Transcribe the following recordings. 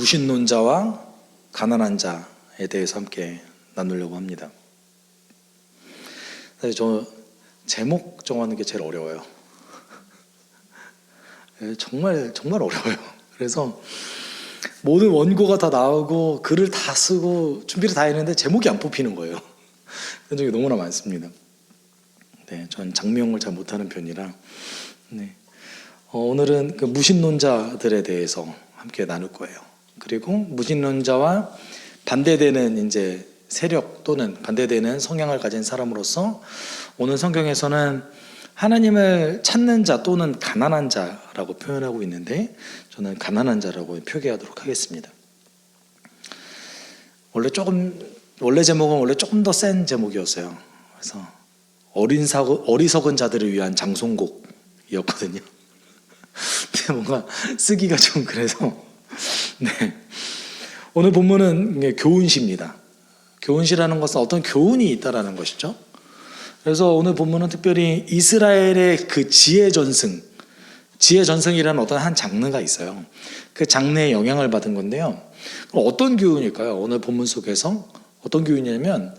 무신론자와 가난한 자에 대해서 함께 나누려고 합니다. 사실 저 제목 정하는 게 제일 어려워요. 정말 어려워요. 그래서 모든 원고가 다 나오고 글을 다 쓰고 준비를 다 했는데 제목이 안 뽑히는 거예요. 그런 적이 너무나 많습니다. 네, 전 장명을 잘 못하는 편이라. 네. 오늘은 그 무신론자들에 대해서 함께 나눌 거예요. 그리고 무신론자와 반대되는 이제 세력 또는 반대되는 성향을 가진 사람으로서 오늘 성경에서는 하나님을 찾는 자 또는 가난한 자라고 표현하고 있는데 저는 가난한 자라고 표기하도록 하겠습니다. 원래 제목은 원래 조금 더 센 제목이었어요. 그래서 어리석은 자들을 위한 장송곡이었거든요. 근데 뭔가 쓰기가 좀 그래서 네. 오늘 본문은 교훈시입니다. 교훈시라는 것은 어떤 교훈이 있다라는 것이죠. 그래서 오늘 본문은 특별히 이스라엘의 그 지혜전승이라는 어떤 한 장르가 있어요. 그 장르에 영향을 받은 건데요. 그럼 어떤 교훈일까요? 오늘 본문 속에서 어떤 교훈이냐면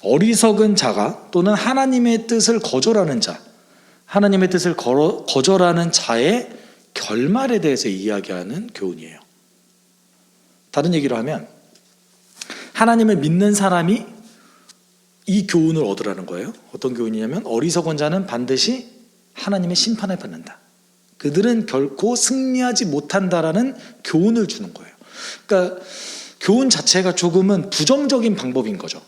어리석은 자가 또는 하나님의 뜻을 거절하는 자, 하나님의 뜻을 거절하는 자의 결말에 대해서 이야기하는 교훈이에요. 다른 얘기로 하면 하나님을 믿는 사람이 이 교훈을 얻으라는 거예요. 어떤 교훈이냐면 어리석은 자는 반드시 하나님의 심판을 받는다. 그들은 결코 승리하지 못한다라는 교훈을 주는 거예요. 그러니까 교훈 자체가 조금은 부정적인 방법인 거죠.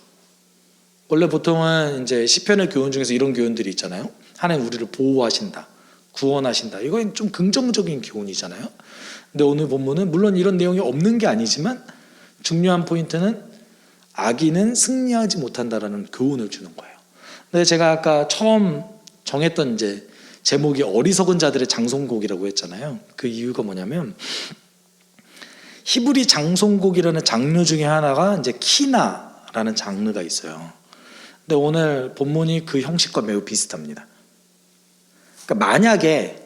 원래 보통은 이제 시편의 교훈 중에서 이런 교훈들이 있잖아요. 하나님 우리를 보호하신다, 구원하신다. 이건 좀 긍정적인 교훈이잖아요. 근데 오늘 본문은 물론 이런 내용이 없는 게 아니지만 중요한 포인트는 악인은 승리하지 못한다라는 교훈을 주는 거예요. 근데 제가 아까 처음 정했던 이제 제목이 어리석은 자들의 장송곡이라고 했잖아요. 그 이유가 뭐냐면 히브리 장송곡이라는 장르 중에 하나가 이제 키나라는 장르가 있어요. 근데 오늘 본문이 그 형식과 매우 비슷합니다. 그러니까 만약에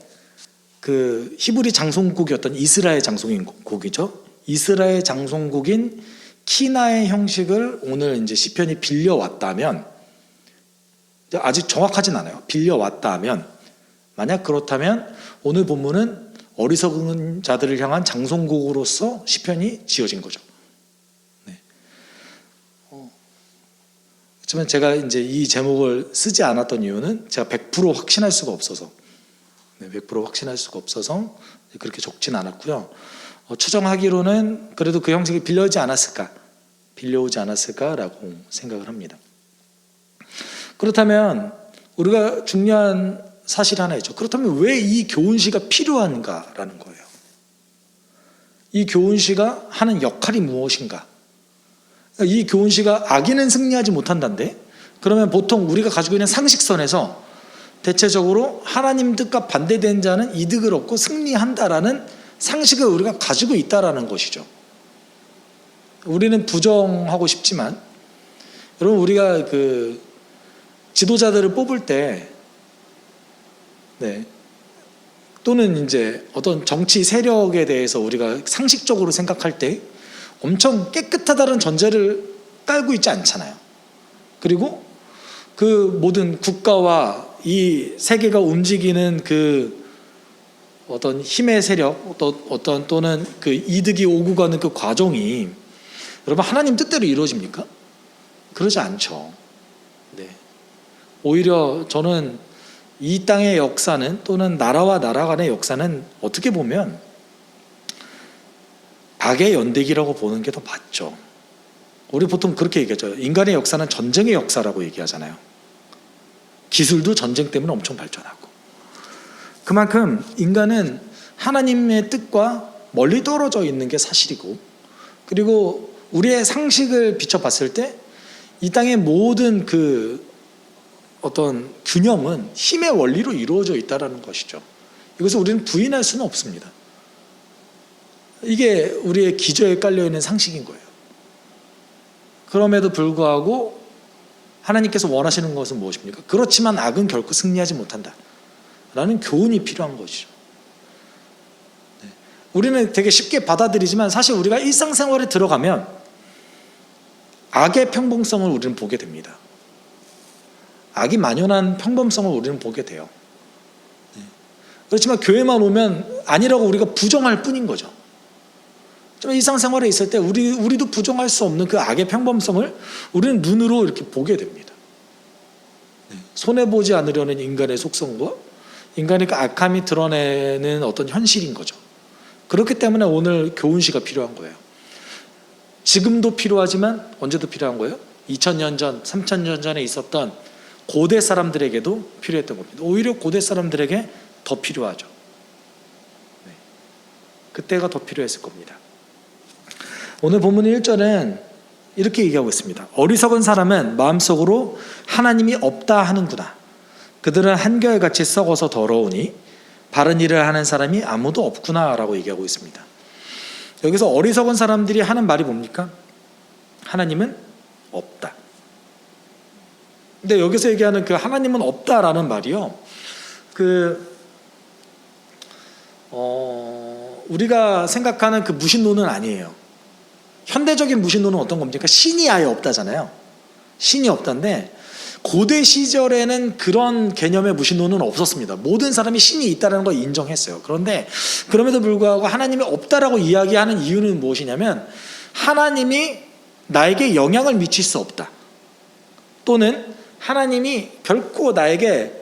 그 히브리 장송곡이었던 이스라엘 장송곡이죠. 이스라엘 장송곡인 키나의 형식을 오늘 이제 시편이 빌려왔다면, 아직 정확하진 않아요. 빌려왔다면, 만약 그렇다면 오늘 본문은 어리석은 자들을 향한 장송곡으로서 시편이 지어진 거죠. 네. 하지만 제가 이제 이 제목을 쓰지 않았던 이유는 제가 100% 확신할 수가 없어서, 100% 확신할 수가 없어서 그렇게 적진 않았고요. 추정하기로는 그래도 그 형식이 빌려오지 않았을까라고 생각을 합니다. 그렇다면 우리가 중요한 사실 하나 있죠. 그렇다면 왜 이 교훈시가 필요한가라는 거예요. 이 교훈시가 하는 역할이 무엇인가? 이 교훈시가 악인은 승리하지 못한다는데, 그러면 보통 우리가 가지고 있는 상식선에서 대체적으로 하나님 뜻과 반대된 자는 이득을 얻고 승리한다라는 상식을 우리가 가지고 있다라는 것이죠. 우리는 부정하고 싶지만, 여러분 우리가 그 지도자들을 뽑을 때, 또는 이제 어떤 정치 세력에 대해서 우리가 상식적으로 생각할 때 엄청 깨끗하다는 전제를 깔고 있지 않잖아요. 그리고 그 모든 국가와 이 세계가 움직이는 그 어떤 힘의 세력, 또는 그 이득이 오고 가는 그 과정이 여러분 하나님 뜻대로 이루어집니까? 그러지 않죠. 네. 오히려 저는 이 땅의 역사는, 또는 나라와 나라 간의 역사는 어떻게 보면 악의 연대기라고 보는 게 더 맞죠. 우리 보통 그렇게 얘기하죠. 인간의 역사는 전쟁의 역사라고 얘기하잖아요. 기술도 전쟁 때문에 엄청 발전하고, 그만큼 인간은 하나님의 뜻과 멀리 떨어져 있는 게 사실이고, 그리고 우리의 상식을 비춰봤을 때 이 땅의 모든 그 어떤 균형은 힘의 원리로 이루어져 있다는 것이죠. 이것을 우리는 부인할 수는 없습니다. 이게 우리의 기저에 깔려있는 상식인 거예요. 그럼에도 불구하고 하나님께서 원하시는 것은 무엇입니까? 그렇지만 악은 결코 승리하지 못한다 라는 교훈이 필요한 것이죠. 우리는 되게 쉽게 받아들이지만 사실 우리가 일상생활에 들어가면 악의 평범성을 우리는 보게 됩니다. 악이 만연한 평범성을 우리는 보게 돼요. 그렇지만 교회만 오면 아니라고 우리가 부정할 뿐인 거죠. 좀 일상생활에 있을 때 우리도 부정할 수 없는 그 악의 평범성을 우리는 눈으로 이렇게 보게 됩니다. 손해보지 않으려는 인간의 속성과 인간의 그 악함이 드러내는 어떤 현실인 거죠. 그렇기 때문에 오늘 교훈시가 필요한 거예요. 지금도 필요하지만 언제도 필요한 거예요? 2000년 전, 3000년 전에 있었던 고대 사람들에게도 필요했던 겁니다. 오히려 고대 사람들에게 더 필요하죠. 그때가 더 필요했을 겁니다. 오늘 본문 1절은 이렇게 얘기하고 있습니다. 어리석은 사람은 마음속으로 하나님이 없다 하는구나. 그들은 한결같이 썩어서 더러우니 바른 일을 하는 사람이 아무도 없구나 라고 얘기하고 있습니다. 여기서 어리석은 사람들이 하는 말이 뭡니까? 하나님은 없다. 근데 여기서 얘기하는 그 하나님은 없다라는 말이요, 우리가 생각하는 그 무신론은 아니에요. 현대적인 무신론은 어떤 겁니까? 신이 아예 없다잖아요. 신이 없다인데 고대 시절에는 그런 개념의 무신론은 없었습니다. 모든 사람이 신이 있다는 걸 인정했어요. 그런데 그럼에도 불구하고 하나님이 없다라고 이야기하는 이유는 무엇이냐면 하나님이 나에게 영향을 미칠 수 없다, 또는 하나님이 결코 나에게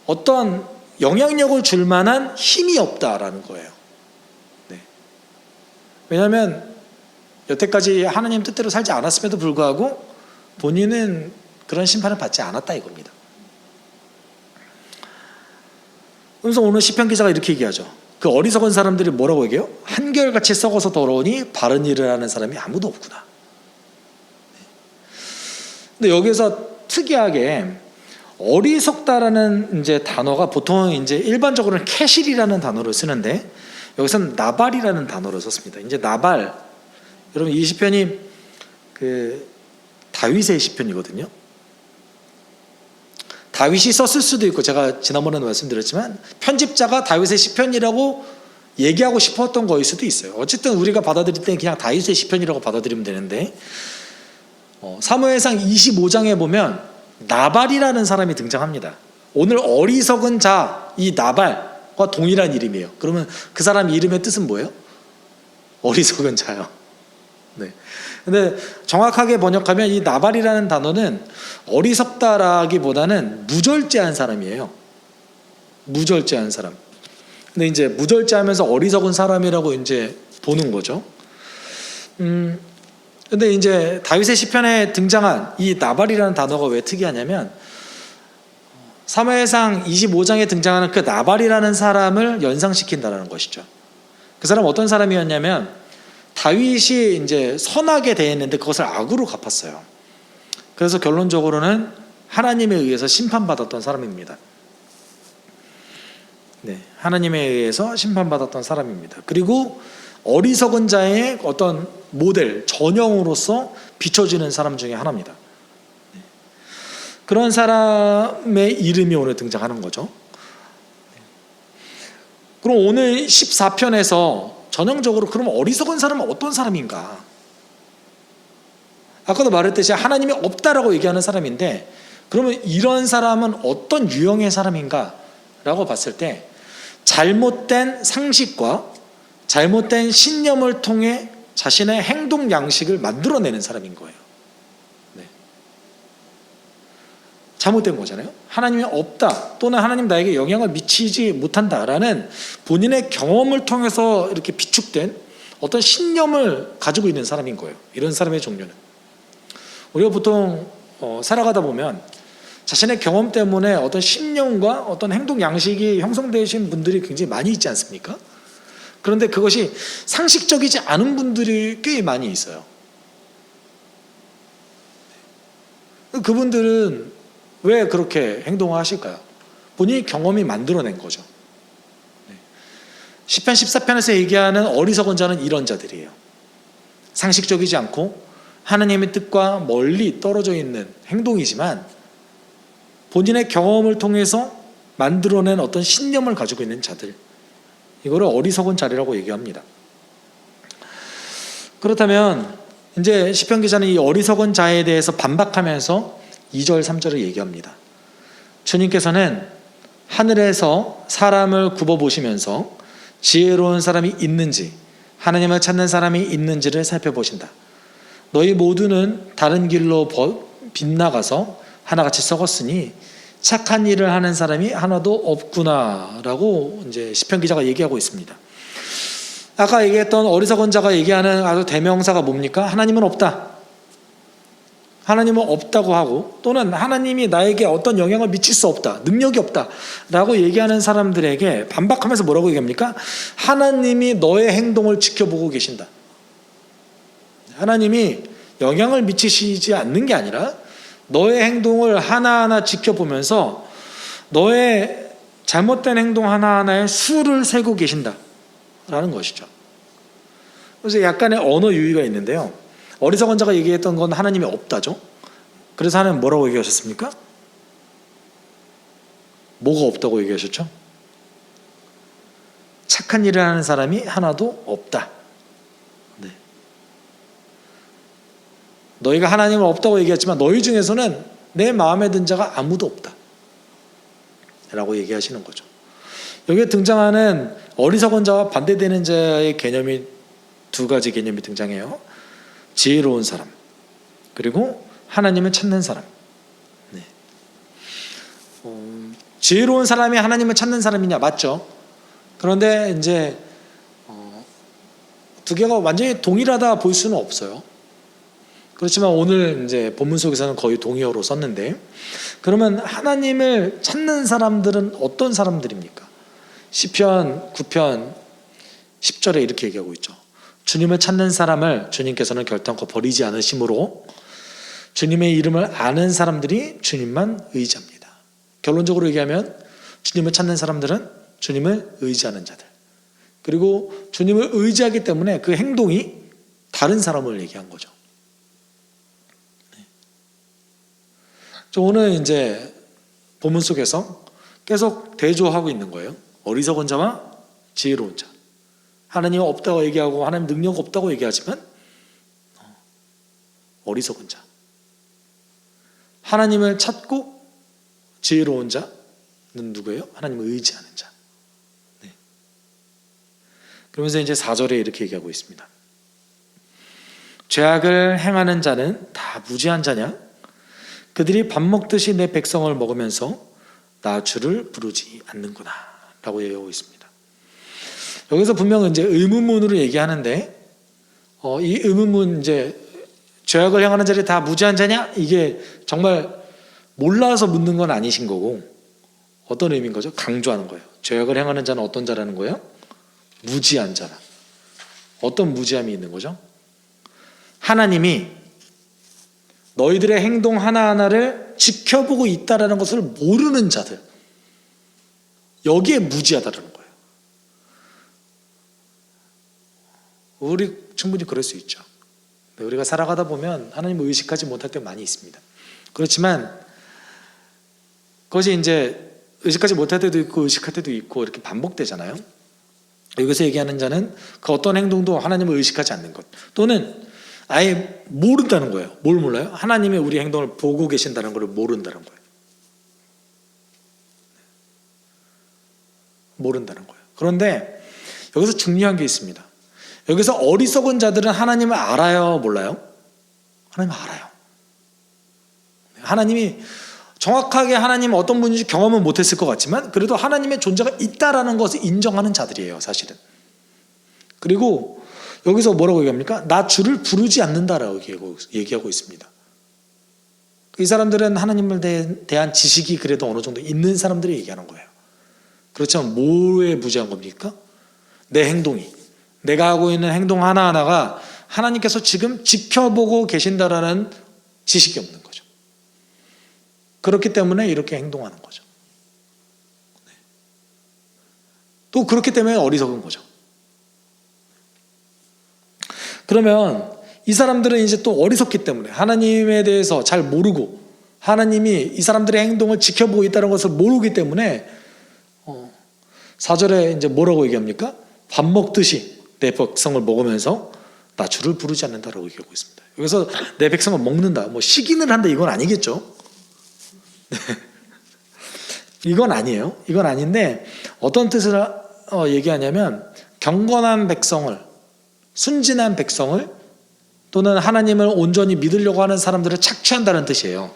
어떤 영향력을 줄 만한 힘이 없다라는 거예요. 네. 왜냐하면 여태까지 하나님 뜻대로 살지 않았음에도 불구하고 본인은 그런 심판을 받지 않았다 이겁니다. 그래서 오늘 시편 기자가 이렇게 얘기하죠. 그 어리석은 사람들이 뭐라고 얘기해요? 한결같이 썩어서 더러우니 바른 일을 하는 사람이 아무도 없구나. 근데 여기서 특이하게 어리석다라는 이제 단어가 보통 이제 일반적으로는 캐실이라는 단어를 쓰는데 여기서는 나발이라는 단어를 썼습니다. 이제 나발, 여러분 이 시편이 그 다윗의 시편이거든요. 다윗이 썼을 수도 있고, 제가 지난번에도 말씀드렸지만 편집자가 다윗의 시편이라고 얘기하고 싶었던 거일 수도 있어요. 어쨌든 우리가 받아들일 때는 그냥 다윗의 시편이라고 받아들이면 되는데, 사무엘상 25장에 보면 나발이라는 사람이 등장합니다. 오늘 어리석은 자, 이 나발과 동일한 이름이에요. 그러면 그 사람 이름의 뜻은 뭐예요? 어리석은 자요. 네. 근데 정확하게 번역하면 이 나발이라는 단어는 어리석다라기보다는 무절제한 사람이에요. 무절제한 사람. 근데 이제 무절제하면서 어리석은 사람이라고 이제 보는 거죠. 근데 이제 다윗의 시편에 등장한 이 나발이라는 단어가 왜 특이하냐면 사무엘상 25장에 등장하는 그 나발이라는 사람을 연상시킨다는 것이죠. 그 사람은 어떤 사람이었냐면 다윗이 이제 선하게 대했는데 그것을 악으로 갚았어요. 그래서 결론적으로는 하나님에 의해서 심판받았던 사람입니다. 네, 하나님에 의해서 심판받았던 사람입니다. 그리고 어리석은 자의 어떤 모델, 전형으로서 비춰지는 사람 중에 하나입니다. 네. 그런 사람의 이름이 오늘 등장하는 거죠. 그럼 오늘 14편에서 전형적으로 그럼 어리석은 사람은 어떤 사람인가? 아까도 말했듯이 하나님이 없다라고 얘기하는 사람인데, 그러면 이런 사람은 어떤 유형의 사람인가? 라고 봤을 때 잘못된 상식과 잘못된 신념을 통해 자신의 행동 양식을 만들어내는 사람인 거예요. 네. 잘못된 거잖아요. 하나님이 없다, 또는 하나님 나에게 영향을 미치지 못한다라는 본인의 경험을 통해서 이렇게 비축된 어떤 신념을 가지고 있는 사람인 거예요. 이런 사람의 종류는 우리가 보통 살아가다 보면 자신의 경험 때문에 어떤 신념과 어떤 행동 양식이 형성되신 분들이 굉장히 많이 있지 않습니까? 그런데 그것이 상식적이지 않은 분들이 꽤 많이 있어요. 그분들은 왜 그렇게 행동을 하실까요? 본인이 경험이 만들어낸 거죠. 시편 14편에서 얘기하는 어리석은 자는 이런 자들이에요. 상식적이지 않고 하나님의 뜻과 멀리 떨어져 있는 행동이지만 본인의 경험을 통해서 만들어낸 어떤 신념을 가지고 있는 자들인 이거를 어리석은 자리라고 얘기합니다. 그렇다면 이제 시편 기자는 이 어리석은 자에 대해서 반박하면서 2절 3절을 얘기합니다. 주님께서는 하늘에서 사람을 굽어보시면서 지혜로운 사람이 있는지 하나님을 찾는 사람이 있는지를 살펴보신다. 너희 모두는 다른 길로 빗나가서 하나같이 썩었으니 착한 일을 하는 사람이 하나도 없구나라고 이제 시편 기자가 얘기하고 있습니다. 아까 얘기했던 어리석은 자가 얘기하는 아주 대명사가 뭡니까? 하나님은 없다. 하나님은 없다고 하고, 또는 하나님이 나에게 어떤 영향을 미칠 수 없다, 능력이 없다 라고 얘기하는 사람들에게 반박하면서 뭐라고 얘기합니까? 하나님이 너의 행동을 지켜보고 계신다. 하나님이 영향을 미치시지 않는 게 아니라 너의 행동을 하나하나 지켜보면서 너의 잘못된 행동 하나하나에 수를 세고 계신다 라는 것이죠. 그래서 약간의 언어 유희가 있는데요, 어리석은 자가 얘기했던 건 하나님이 없다죠. 그래서 하나님 뭐라고 얘기하셨습니까? 뭐가 없다고 얘기하셨죠? 착한 일을 하는 사람이 하나도 없다. 네. 너희가 하나님을 없다고 얘기했지만 너희 중에서는 내 마음에 든 자가 아무도 없다 라고 얘기하시는 거죠. 여기에 등장하는 어리석은 자와 반대되는 자의 개념이 두 가지 개념이 등장해요. 지혜로운 사람, 그리고 하나님을 찾는 사람. 네. 지혜로운 사람이 하나님을 찾는 사람이냐? 맞죠. 그런데 이제 두 개가 완전히 동일하다 볼 수는 없어요. 그렇지만 오늘 이제 본문 속에서는 거의 동의어로 썼는데, 그러면 하나님을 찾는 사람들은 어떤 사람들입니까? 시편 9편 10절에 이렇게 얘기하고 있죠. 주님을 찾는 사람을 주님께서는 결단코 버리지 않으심으로 주님의 이름을 아는 사람들이 주님만 의지합니다. 결론적으로 얘기하면 주님을 찾는 사람들은 주님을 의지하는 자들, 그리고 주님을 의지하기 때문에 그 행동이 다른 사람을 얘기한 거죠. 오늘 이제 본문 속에서 계속 대조하고 있는 거예요. 어리석은 자와 지혜로운 자. 하나님 없다고 얘기하고 하나님 능력 없다고 얘기하지만 어리석은 자. 하나님을 찾고 지혜로운 자는 누구예요? 하나님을 의지하는 자. 네. 그러면서 이제 4절에 이렇게 얘기하고 있습니다. 죄악을 행하는 자는 다 무지한 자냐? 그들이 밥 먹듯이 내 백성을 먹으면서 나 주를 부르지 않는구나 라고 얘기하고 있습니다. 여기서 분명 이제 의문문으로 얘기하는데, 이 의문문 이제 죄악을 행하는 자들이 다 무지한 자냐? 이게 정말 몰라서 묻는 건 아니신 거고, 어떤 의미인 거죠? 강조하는 거예요. 죄악을 행하는 자는 어떤 자라는 거예요? 무지한 자라. 어떤 무지함이 있는 거죠? 하나님이 너희들의 행동 하나하나를 지켜보고 있다라는 것을 모르는 자들, 여기에 무지하다라는 거예요. 우리 충분히 그럴 수 있죠. 우리가 살아가다 보면 하나님을 의식하지 못할 때 많이 있습니다. 그렇지만 그것이 이제 의식하지 못할 때도 있고 의식할 때도 있고 이렇게 반복되잖아요. 여기서 얘기하는 자는 그 어떤 행동도 하나님을 의식하지 않는 것, 또는 아예 모른다는 거예요. 뭘 몰라요? 하나님이 우리 행동을 보고 계신다는 걸 모른다는 거예요. 모른다는 거예요. 그런데 여기서 중요한 게 있습니다. 여기서 어리석은 자들은 하나님을 알아요? 몰라요? 하나님을 알아요. 하나님이 정확하게 하나님은 어떤 분인지 경험은 못했을 것 같지만 그래도 하나님의 존재가 있다라는 것을 인정하는 자들이에요, 사실은. 그리고 여기서 뭐라고 얘기합니까? 나 주를 부르지 않는다라고 얘기하고 있습니다. 이 사람들은 하나님을 대한 지식이 그래도 어느 정도 있는 사람들이 얘기하는 거예요. 그렇지만 뭐에 무지한 겁니까? 내 행동이, 내가 하고 있는 행동 하나하나가 하나님께서 지금 지켜보고 계신다라는 지식이 없는 거죠. 그렇기 때문에 이렇게 행동하는 거죠. 또 그렇기 때문에 어리석은 거죠. 그러면 이 사람들은 이제 또 어리석기 때문에 하나님에 대해서 잘 모르고 하나님이 이 사람들의 행동을 지켜보고 있다는 것을 모르기 때문에 4절에 이제 뭐라고 얘기합니까? 밥 먹듯이 내 백성을 먹으면서 나 주를 부르지 않는다라고 얘기하고 있습니다. 여기서 내 백성을 먹는다, 뭐 식인을 한다 이건 아니겠죠? 네. 이건 아니에요. 이건 아닌데 어떤 뜻을 얘기하냐면 경건한 백성을, 순진한 백성을 또는 하나님을 온전히 믿으려고 하는 사람들을 착취한다는 뜻이에요.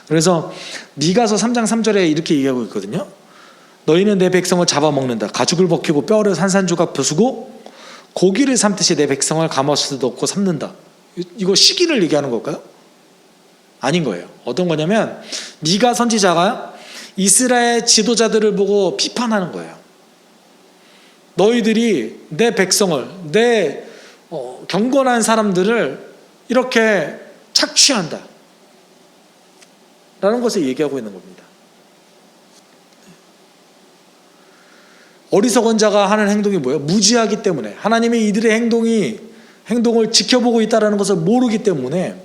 그래서 미가서 3장 3절에 이렇게 얘기하고 있거든요. 너희는 내 백성을 잡아먹는다. 가죽을 벗기고 뼈를 산산조각 부수고 고기를 삶듯이 내 백성을 가마솥에 넣고 삶는다. 이거 시기를 얘기하는 걸까요? 아닌 거예요. 어떤 거냐면 미가 선지자가 이스라엘 지도자들을 보고 비판하는 거예요. 너희들이 내 백성을, 내 경건한 사람들을 이렇게 착취한다 라는 것을 얘기하고 있는 겁니다. 어리석은 자가 하는 행동이 뭐예요? 무지하기 때문에, 하나님이 이들의 행동을 지켜보고 있다는 것을 모르기 때문에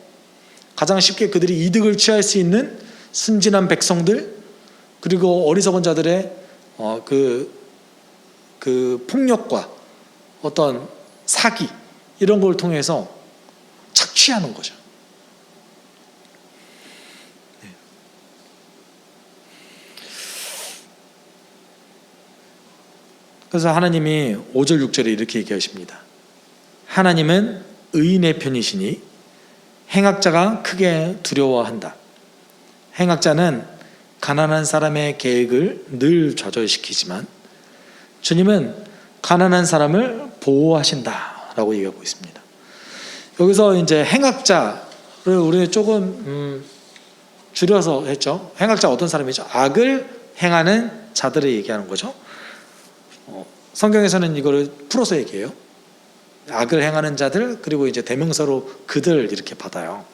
가장 쉽게 그들이 이득을 취할 수 있는 순진한 백성들, 그리고 어리석은 자들의 그 폭력과 어떤 사기 이런 걸 통해서 착취하는 거죠. 그래서 하나님이 5절 6절에 이렇게 얘기하십니다. 하나님은 의인의 편이시니 행악자가 크게 두려워한다. 행악자는 가난한 사람의 계획을 늘 좌절시키지만 주님은 가난한 사람을 보호하신다라고 얘기하고 있습니다. 여기서 이제 행악자를 우리 조금 줄여서 했죠. 행악자 어떤 사람이죠? 악을 행하는 자들을 얘기하는 거죠. 성경에서는 이거를 풀어서 얘기해요. 악을 행하는 자들, 그리고 이제 대명사로 그들 이렇게 받아요.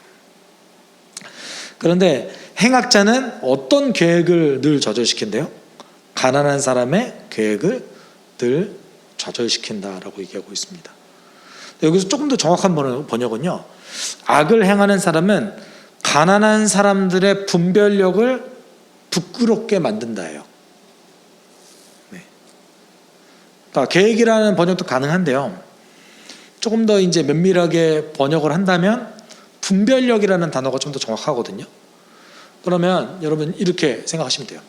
그런데 행악자는 어떤 계획을 늘 좌절시킨대요? 가난한 사람의 계획을 늘 좌절시킨다라고 얘기하고 있습니다. 여기서 조금 더 정확한 번역은요, 악을 행하는 사람은 가난한 사람들의 분별력을 부끄럽게 만든다예요. 그러니까 계획이라는 번역도 가능한데요, 조금 더 이제 면밀하게 번역을 한다면 분별력이라는 단어가 좀 더 정확하거든요. 그러면 여러분 이렇게 생각하시면 돼요.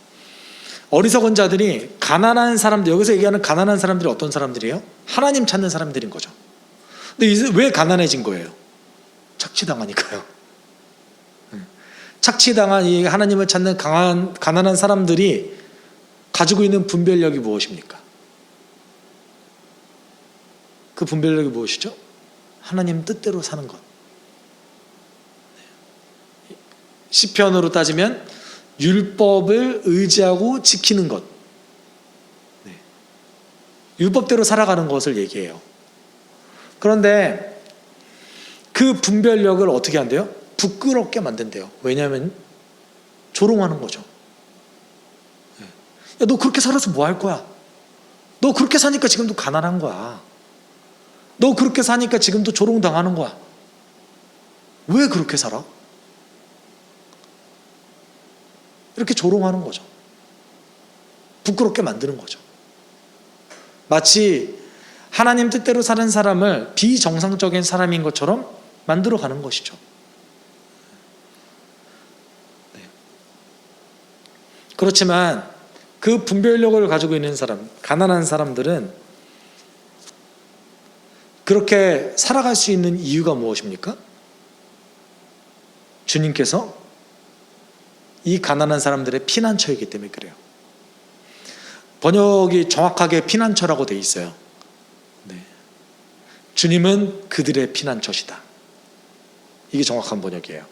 어리석은 자들이 가난한 사람들, 여기서 얘기하는 가난한 사람들이 어떤 사람들이에요? 하나님 찾는 사람들인 거죠. 근데 이제 왜 가난해진 거예요? 착취당하니까요. 착취당한 이 하나님을 찾는 가난한 사람들이 가지고 있는 분별력이 무엇입니까? 그 분별력이 무엇이죠? 하나님 뜻대로 사는 것. 시편으로 따지면 율법을 의지하고 지키는 것. 율법대로 살아가는 것을 얘기해요. 그런데 그 분별력을 어떻게 한대요? 부끄럽게 만든대요. 왜냐하면 조롱하는 거죠. 야, 너 그렇게 살아서 뭐 할 거야? 너 그렇게 사니까 지금도 가난한 거야. 너 그렇게 사니까 지금도 조롱당하는 거야. 왜 그렇게 살아? 이렇게 조롱하는 거죠. 부끄럽게 만드는 거죠. 마치 하나님 뜻대로 사는 사람을 비정상적인 사람인 것처럼 만들어가는 것이죠. 그렇지만 그 분별력을 가지고 있는 사람, 가난한 사람들은 그렇게 살아갈 수 있는 이유가 무엇입니까? 주님께서 이 가난한 사람들의 피난처이기 때문에 그래요. 번역이 정확하게 피난처라고 돼 있어요. 주님은 그들의 피난처시다. 이게 정확한 번역이에요.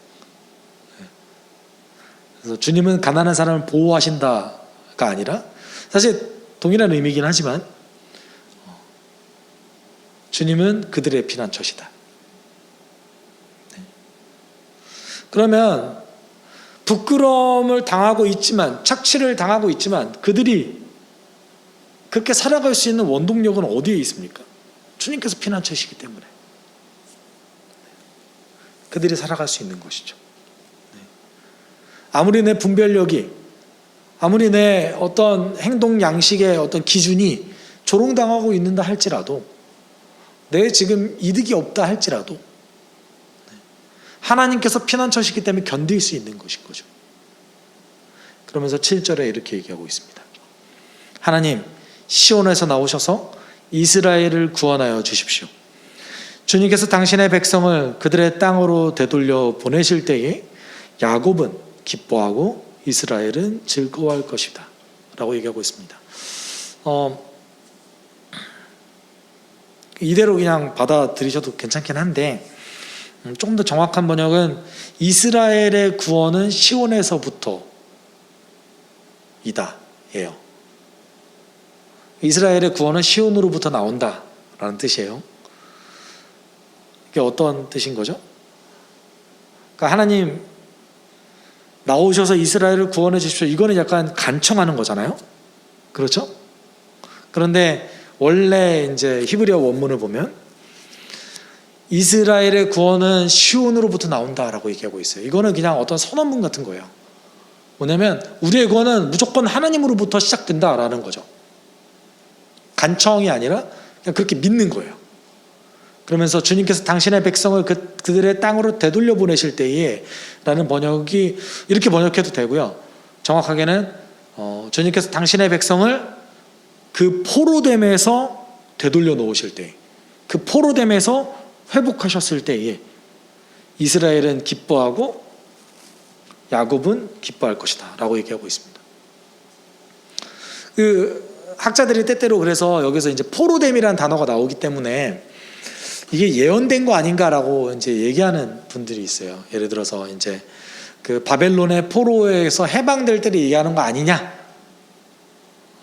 그래서 주님은 가난한 사람을 보호하신다가 아니라, 사실 동일한 의미이긴 하지만 주님은 그들의 피난처시다. 그러면 부끄러움을 당하고 있지만, 착취를 당하고 있지만 그들이 그렇게 살아갈 수 있는 원동력은 어디에 있습니까? 주님께서 피난처시기 때문에 그들이 살아갈 수 있는 것이죠. 아무리 내 분별력이, 아무리 내 어떤 행동 양식의 어떤 기준이 조롱당하고 있는다 할지라도, 내 지금 이득이 없다 할지라도 하나님께서 피난처시기 때문에 견딜 수 있는 것인 거죠. 그러면서 7절에 이렇게 얘기하고 있습니다. 하나님, 시온에서 나오셔서 이스라엘을 구원하여 주십시오. 주님께서 당신의 백성을 그들의 땅으로 되돌려 보내실 때에 야곱은 기뻐하고 이스라엘은 즐거워할 것이다 라고 얘기하고 있습니다. 이대로 그냥 받아들이셔도 괜찮긴 한데, 조금 더 정확한 번역은 이스라엘의 구원은 시온에서부터 이다 예요. 이스라엘의 구원은 시온으로부터 나온다 라는 뜻이에요. 이게 어떤 뜻인 거죠? 그러니까 하나님 나오셔서 이스라엘을 구원해 주십시오, 이거는 약간 간청하는 거잖아요. 그렇죠? 그런데 원래 이제 히브리어 원문을 보면 이스라엘의 구원은 시온으로부터 나온다라고 얘기하고 있어요. 이거는 그냥 어떤 선언문 같은 거예요. 뭐냐면 우리의 구원은 무조건 하나님으로부터 시작된다라는 거죠. 간청이 아니라 그냥 그렇게 믿는 거예요. 그러면서 주님께서 당신의 백성을 그들의 땅으로 되돌려 보내실 때에 라는 번역이 이렇게 번역해도 되고요. 정확하게는 주님께서 당신의 백성을 그 포로됨에서 되돌려 놓으실 때, 그 포로됨에서 회복하셨을 때에 이스라엘은 기뻐하고 야곱은 기뻐할 것이다 라고 얘기하고 있습니다. 그 학자들이 때때로 그래서 여기서 이제 포로됨이라는 단어가 나오기 때문에 이게 예언된 거 아닌가라고 이제 얘기하는 분들이 있어요. 예를 들어서 이제 그 바벨론의 포로에서 해방될 때를 얘기하는 거 아니냐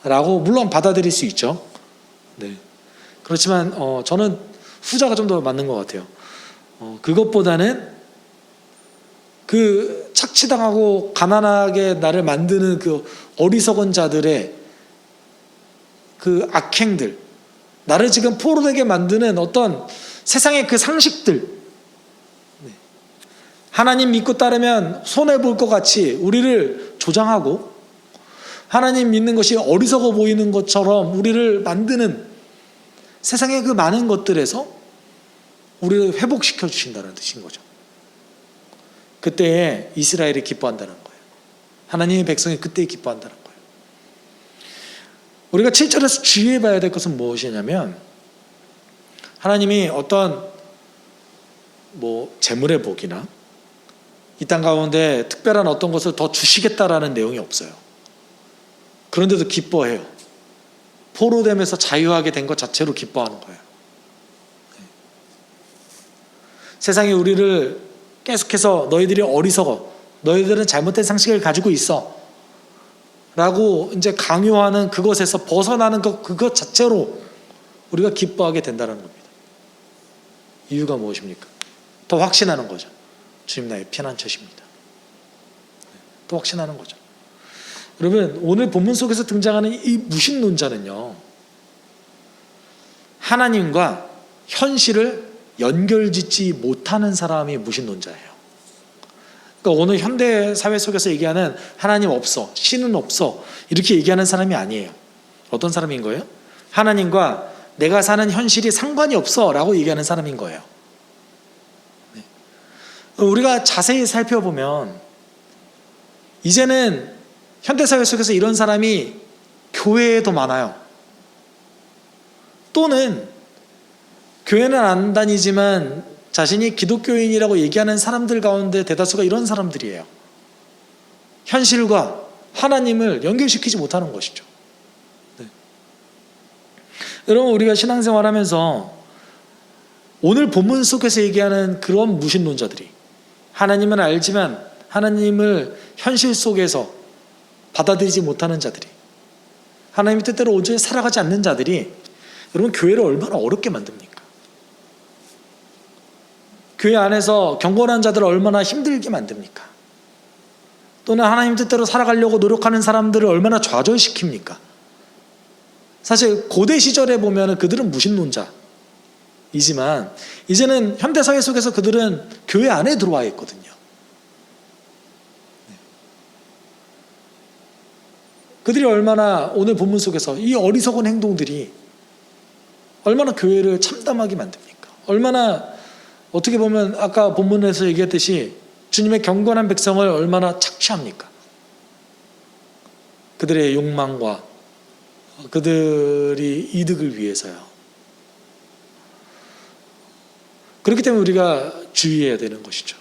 라고 물론 받아들일 수 있죠. 네. 그렇지만 저는 후자가 좀 더 맞는 것 같아요. 그것보다는 그 착취당하고 가난하게 나를 만드는 그 어리석은 자들의 그 악행들, 나를 지금 포로되게 만드는 어떤 세상의 그 상식들, 하나님 믿고 따르면 손해볼 것 같이 우리를 조장하고 하나님 믿는 것이 어리석어 보이는 것처럼 우리를 만드는 세상의 그 많은 것들에서 우리를 회복시켜 주신다는 뜻인 거죠. 그때에 이스라엘이 기뻐한다는 거예요. 하나님의 백성이 그때에 기뻐한다는 거예요. 우리가 7절에서 주의해 봐야 될 것은 무엇이냐면, 하나님이 어떤 재물의 복이나 이 땅 가운데 특별한 어떤 것을 더 주시겠다라는 내용이 없어요. 그런데도 기뻐해요. 포로됨에서 자유하게 된 것 자체로 기뻐하는 거예요. 세상이 우리를 계속해서 너희들이 어리석어, 너희들은 잘못된 상식을 가지고 있어 라고 이제 강요하는 그것에서 벗어나는 그것 자체로 우리가 기뻐하게 된다는 겁니다. 이유가 무엇입니까? 더 확신하는 거죠. 주님 나의 피난처십니다. 더 확신하는 거죠. 여러분, 오늘 본문 속에서 등장하는 이 무신론자는요, 하나님과 현실을 연결짓지 못하는 사람이 무신론자예요. 그러니까 오늘 현대 사회 속에서 얘기하는 하나님 없어, 신은 없어 이렇게 얘기하는 사람이 아니에요. 어떤 사람인 거예요? 하나님과 내가 사는 현실이 상관이 없어 라고 얘기하는 사람인 거예요. 우리가 자세히 살펴보면 이제는 현대사회 속에서 이런 사람이 교회에 더 많아요. 또는 교회는 안 다니지만 자신이 기독교인이라고 얘기하는 사람들 가운데 대다수가 이런 사람들이에요. 현실과 하나님을 연결시키지 못하는 것이죠. 네. 여러분, 우리가 신앙생활하면서 오늘 본문 속에서 얘기하는 그런 무신론자들이, 하나님은 알지만 하나님을 현실 속에서 받아들이지 못하는 자들이, 하나님의 뜻대로 온전히 살아가지 않는 자들이 여러분 교회를 얼마나 어렵게 만듭니까? 교회 안에서 경건한 자들을 얼마나 힘들게 만듭니까? 또는 하나님 뜻대로 살아가려고 노력하는 사람들을 얼마나 좌절시킵니까? 사실 고대 시절에 보면 그들은 무신론자이지만 이제는 현대사회 속에서 그들은 교회 안에 들어와 있거든요. 그들이 얼마나 오늘 본문 속에서 이 어리석은 행동들이 얼마나 교회를 참담하게 만듭니까? 얼마나 어떻게 보면 아까 본문에서 얘기했듯이 주님의 경건한 백성을 얼마나 착취합니까? 그들의 욕망과 그들이 이득을 위해서요. 그렇기 때문에 우리가 주의해야 되는 것이죠.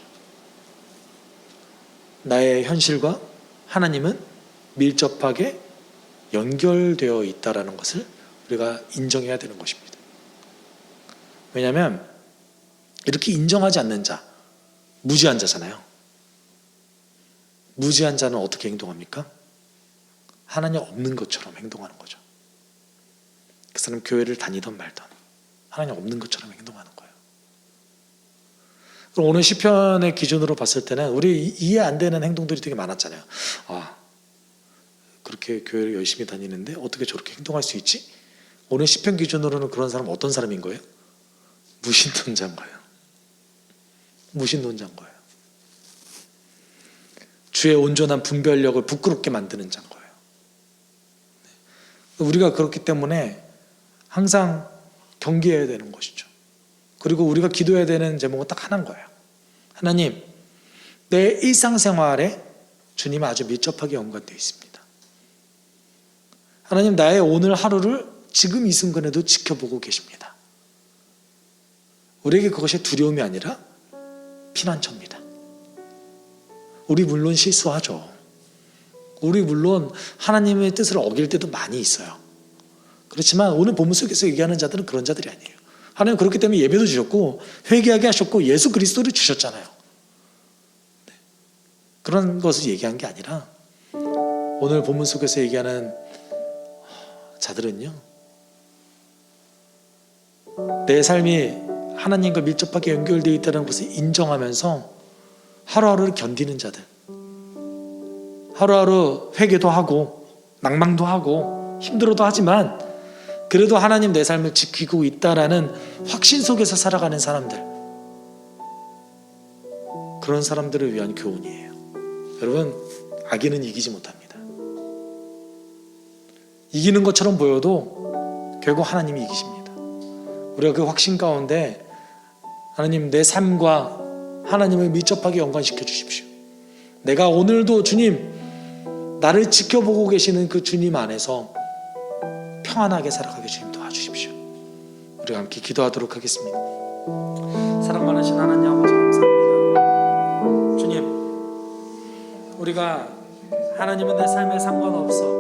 나의 현실과 하나님은 밀접하게 연결되어 있다는 것을 우리가 인정해야 되는 것입니다. 왜냐하면 이렇게 인정하지 않는 자, 무지한 자잖아요. 무지한 자는 어떻게 행동합니까? 하나님 없는 것처럼 행동하는 거죠. 그 사람 교회를 다니던 말던 하나님 없는 것처럼 행동하는 거예요. 그럼 오늘 시편의 기준으로 봤을 때는 우리 이해 안 되는 행동들이 되게 많았잖아요. 그렇게 교회를 열심히 다니는데 어떻게 저렇게 행동할 수 있지? 오늘 시편 기준으로는 그런 사람은 어떤 사람인 거예요? 무신론자인 거예요. 무신론자인 거예요. 주의 온전한 분별력을 부끄럽게 만드는 자인 거예요. 우리가 그렇기 때문에 항상 경계해야 되는 것이죠. 그리고 우리가 기도해야 되는 제목은 딱 하나인 거예요. 하나님, 내 일상생활에 주님 아주 밀접하게 연관되어 있습니다. 하나님, 나의 오늘 하루를 지금 이 순간에도 지켜보고 계십니다. 우리에게 그것이 두려움이 아니라 피난처입니다. 우리 물론 실수하죠. 우리 물론 하나님의 뜻을 어길 때도 많이 있어요. 그렇지만 오늘 본문 속에서 얘기하는 자들은 그런 자들이 아니에요. 하나님 그렇기 때문에 예배도 주셨고 회개하게 하셨고 예수 그리스도를 주셨잖아요. 그런 것을 얘기한 게 아니라 오늘 본문 속에서 얘기하는 자들은요, 내 삶이 하나님과 밀접하게 연결되어 있다는 것을 인정하면서 하루하루를 견디는 자들, 하루하루 회개도 하고 낭망도 하고 힘들어도 하지만 그래도 하나님 내 삶을 지키고 있다라는 확신 속에서 살아가는 사람들, 그런 사람들을 위한 교훈이에요. 여러분, 악인은 이기지 못합니다. 이기는 것처럼 보여도 결국 하나님이 이기십니다. 우리가 그 확신 가운데 하나님 내 삶과 하나님을 밀접하게 연관시켜 주십시오. 내가 오늘도 주님 나를 지켜보고 계시는 그 주님 안에서 평안하게 살아가게 주님 도와주십시오. 우리가 함께 기도하도록 하겠습니다. 사랑 많으신 하나님 아버지 감사합니다. 주님, 우리가 하나님은 내 삶에 상관없어